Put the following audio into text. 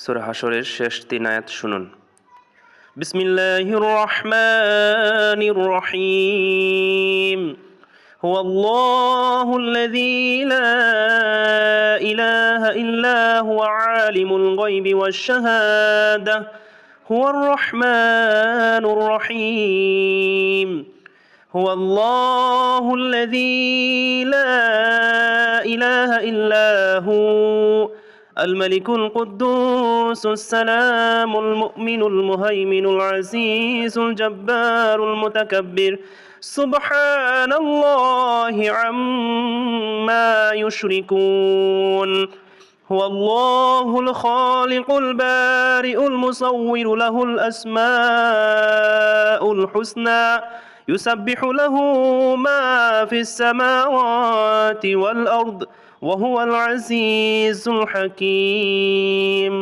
সূরা হাশরের শেষ 3 আয়াত শুনুন। বিসমিল্লাহির রহমানির রহিম। হুয়াল্লাহুল্লাযী লা ইলাহা ইল্লা হুয়া আলিমুল গায়বি ওয়াশ শাহাদাহ হুয়ার রহমানুর রহিম। হুয়াল্লাহুল্লাযী লা ইলাহা ইল্লা হু الملك القدوس السلام المؤمن المهيمن العزيز الجبار المتكبر سبحان الله عما يشركون. هو الله الخالق البارئ المصور له الأسماء الحسنى يسبح له ما في السماوات والأرض وهو العزيز الحكيم.